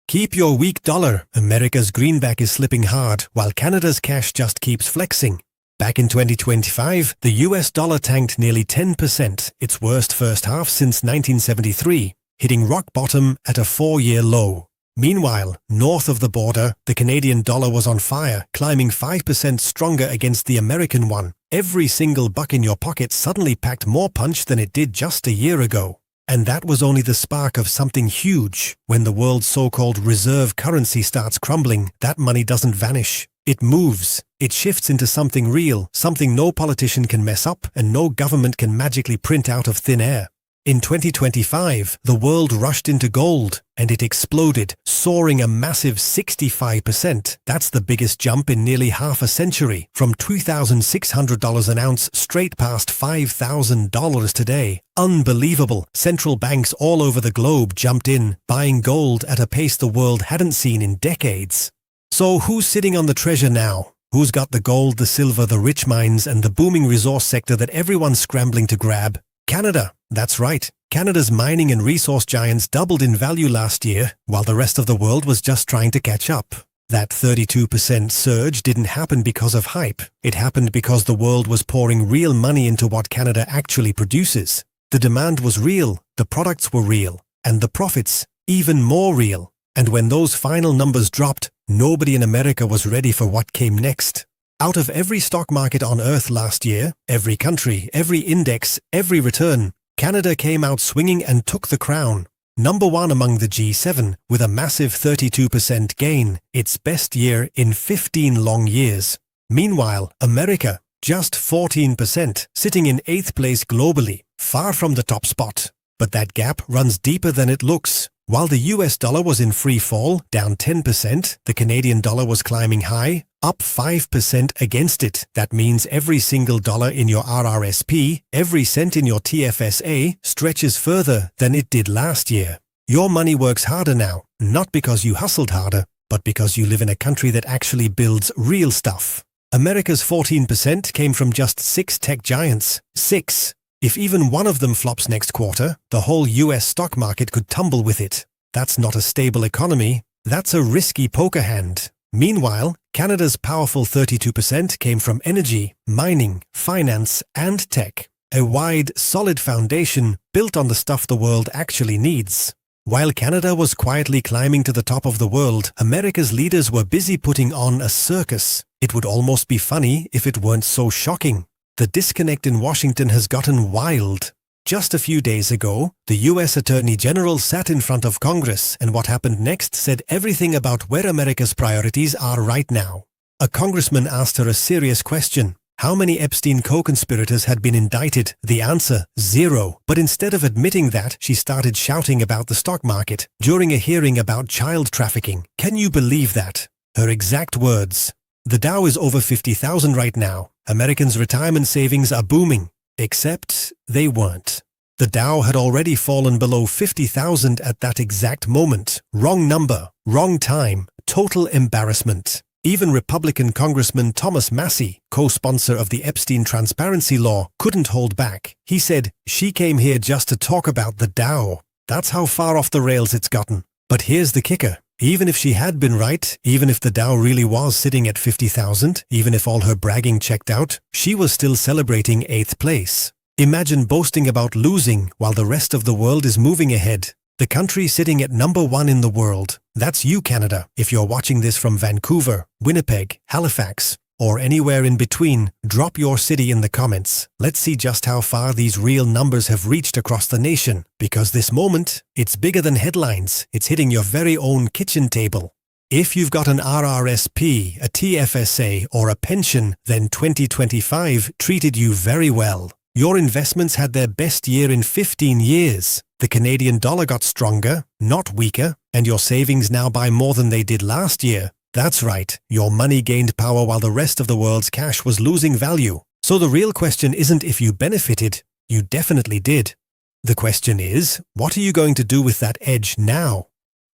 Keep your weak dollar. America's greenback is slipping hard, while Canada's cash just keeps flexing. Back in 2025, the US dollar tanked nearly 10%, its worst first half since 1973, hitting rock bottom at a 4-year low. Meanwhile, north of the border, the Canadian dollar was on fire, climbing 5% stronger against the American one. Every single buck in your pocket suddenly packed more punch than it did just a year ago. And that was only the spark of something huge. When the world's so-called reserve currency starts crumbling, that money doesn't vanish. It moves. It shifts into something real, something no politician can mess up and no government can magically print out of thin air. In 2025, the world rushed into gold, and it exploded, soaring a massive 65%. That's the biggest jump in nearly half a century, from $2,600 an ounce straight past $5,000 today. Unbelievable. Central banks all over the globe jumped in, buying gold at a pace the world hadn't seen in decades. So who's sitting on the treasure now? Who's got the gold, the silver, the rich mines, and the booming resource sector that everyone's scrambling to grab? Canada. That's right. Canada's mining and resource giants doubled in value last year, while the rest of the world was just trying to catch up. That 32% surge didn't happen because of hype. It happened because the world was pouring real money into what Canada actually produces. The demand was real, the products were real, and the profits even more real. And when those final numbers dropped, nobody in America was ready for what came next. Out of every stock market on Earth last year, every country, every index, every return, Canada came out swinging and took the crown. Number one among the G7 with a massive 32% gain, its best year in 15 long years. Meanwhile, America, just 14%, sitting in 8th place globally, far from the top spot. But that gap runs deeper than it looks. While the US dollar was in free fall, down 10%, the Canadian dollar was climbing high, up 5% against it. That means every single dollar in your RRSP, every cent in your TFSA stretches further than it did last year. Your money works harder now, not because you hustled harder, but because you live in a country that actually builds real stuff. America's 14% came from just 6 tech giants. 6. If even one of them flops next quarter, the whole US stock market could tumble with it. That's not a stable economy. That's a risky poker hand. Meanwhile, Canada's powerful 32% came from energy, mining, finance, and tech. A wide, solid foundation built on the stuff the world actually needs. While Canada was quietly climbing to the top of the world, America's leaders were busy putting on a circus. It would almost be funny if it weren't so shocking. The disconnect in Washington has gotten wild. Just a few days ago, the US Attorney General sat in front of Congress, and what happened next said everything about where America's priorities are right now. A congressman asked her a serious question. How many Epstein co-conspirators had been indicted? The answer, 0. But instead of admitting that, she started shouting about the stock market during a hearing about child trafficking. Can you believe that? Her exact words. The Dow is over 50,000 right now. Americans' retirement savings are booming. Except they weren't. The Dow had already fallen below 50,000 at that exact moment. Wrong number, wrong time, total embarrassment. Even Republican Congressman Thomas Massie, co-sponsor of the Epstein transparency law, couldn't hold back. He said, "She came here just to talk about the Dow." That's how far off the rails it's gotten. But here's the kicker. Even if she had been right, even if the Dow really was sitting at 50,000, even if all her bragging checked out, she was still celebrating 8th place. Imagine boasting about losing while the rest of the world is moving ahead. The country sitting at number 1 in the world. That's you, Canada, if you're watching this from Vancouver, Winnipeg, Halifax, or anywhere in between. Drop your city in the comments. Let's see just how far these real numbers have reached across the nation, because this moment, it's bigger than headlines. It's hitting your very own kitchen table. If you've got an RRSP, a TFSA, or a pension, then 2025 treated you very well. Your investments had their best year in 15 years. The Canadian dollar got stronger, not weaker, and your savings now buy more than they did last year. That's right, your money gained power while the rest of the world's cash was losing value. So the real question isn't if you benefited, you definitely did. The question is, what are you going to do with that edge now?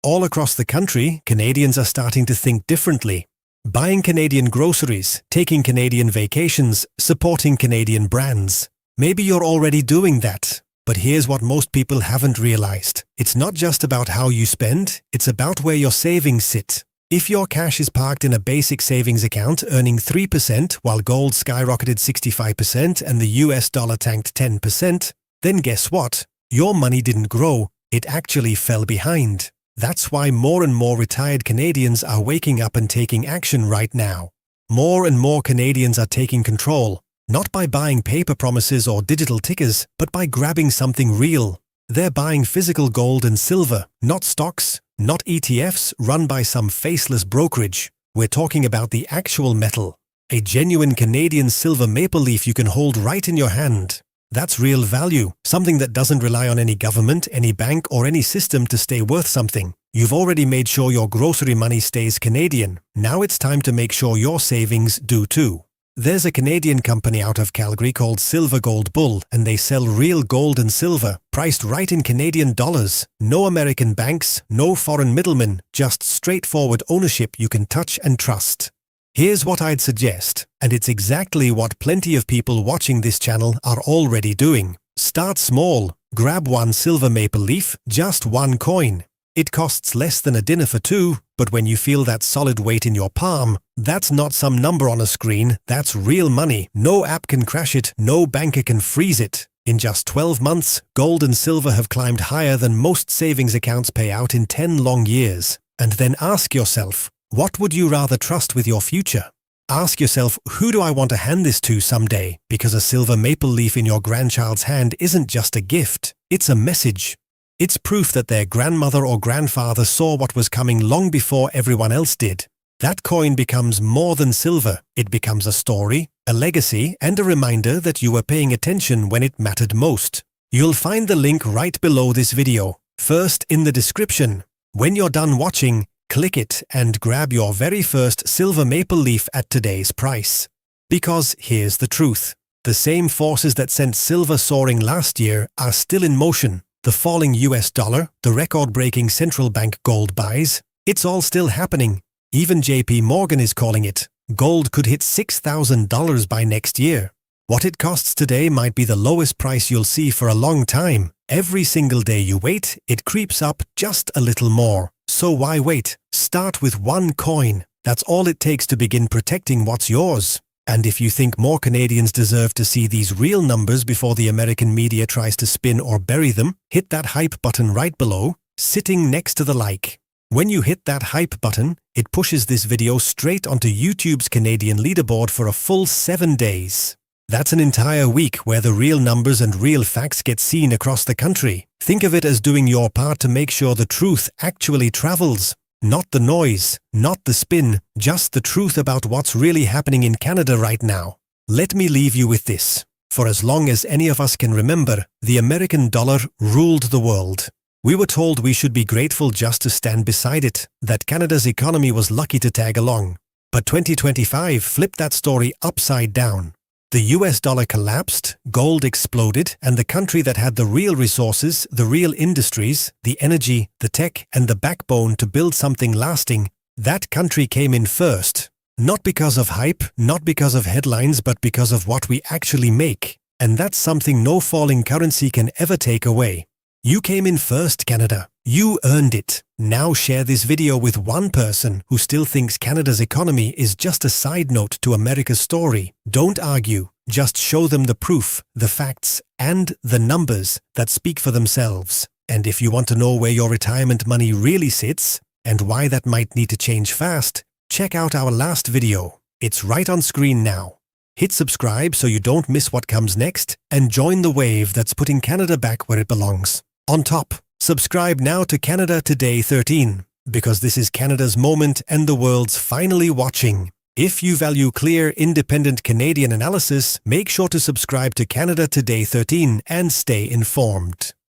All across the country, Canadians are starting to think differently. Buying Canadian groceries, taking Canadian vacations, supporting Canadian brands. Maybe you're already doing that. But here's what most people haven't realized. It's not just about how you spend, it's about where your savings sit. If your cash is parked in a basic savings account earning 3% while gold skyrocketed 65% and the US dollar tanked 10%, then guess what? Your money didn't grow, it actually fell behind. That's why more and more retired Canadians are waking up and taking action right now. More and more Canadians are taking control, not by buying paper promises or digital tickers, but by grabbing something real. They're buying physical gold and silver, not stocks, not ETFs run by some faceless brokerage. We're talking about the actual metal. A genuine Canadian silver maple leaf you can hold right in your hand. That's real value, something that doesn't rely on any government, any bank, or any system to stay worth something. You've already made sure your grocery money stays Canadian. Now it's time to make sure your savings do too. There's a Canadian company out of Calgary called Silver Gold Bull, and they sell real gold and silver, priced right in Canadian dollars. No American banks, no foreign middlemen, just straightforward ownership you can touch and trust. Here's what I'd suggest, and it's exactly what plenty of people watching this channel are already doing. Start small. Grab one silver maple leaf, just one coin. It costs less than a dinner for two, but when you feel that solid weight in your palm, that's not some number on a screen, that's real money. No app can crash it, no banker can freeze it. In just 12 months, gold and silver have climbed higher than most savings accounts pay out in 10 long years. And then ask yourself, what would you rather trust with your future? Ask yourself, who do I want to hand this to someday? Because a silver maple leaf in your grandchild's hand isn't just a gift, it's a message. It's proof that their grandmother or grandfather saw what was coming long before everyone else did. That coin becomes more than silver. It becomes a story, a legacy, and a reminder that you were paying attention when it mattered most. You'll find the link right below this video, first in the description. When you're done watching, click it and grab your very first silver maple leaf at today's price. Because here's the truth. The same forces that sent silver soaring last year are still in motion. The falling US dollar, the record-breaking central bank gold buys, it's all still happening. Even JP Morgan is calling it. Gold could hit $6,000 by next year. What it costs today might be the lowest price you'll see for a long time. Every single day you wait, it creeps up just a little more. So why wait? Start with one coin. That's all it takes to begin protecting what's yours. And if you think more Canadians deserve to see these real numbers before the American media tries to spin or bury them, hit that hype button right below, sitting next to the like. When you hit that hype button, it pushes this video straight onto YouTube's Canadian leaderboard for a full 7 days. That's an entire week where the real numbers and real facts get seen across the country. Think of it as doing your part to make sure the truth actually travels. Not the noise, not the spin, just the truth about what's really happening in Canada right now. Let me leave you with this. For as long as any of us can remember, the American dollar ruled the world. We were told we should be grateful just to stand beside it, that Canada's economy was lucky to tag along. But 2025 flipped that story upside down. The US dollar collapsed, gold exploded, and the country that had the real resources, the real industries, the energy, the tech, and the backbone to build something lasting, that country came in first. Not because of hype, not because of headlines, but because of what we actually make. And that's something no falling currency can ever take away. You came in first, Canada. You earned it. Now share this video with one person who still thinks Canada's economy is just a side note to America's story. Don't argue. Just show them the proof, the facts, and the numbers that speak for themselves. And if you want to know where your retirement money really sits, and why that might need to change fast, check out our last video. It's right on screen now. Hit subscribe so you don't miss what comes next, and join the wave that's putting Canada back where it belongs. On top, subscribe now to Canada Today 13, because this is Canada's moment and the world's finally watching. If you value clear, independent Canadian analysis, make sure to subscribe to Canada Today 13 and stay informed.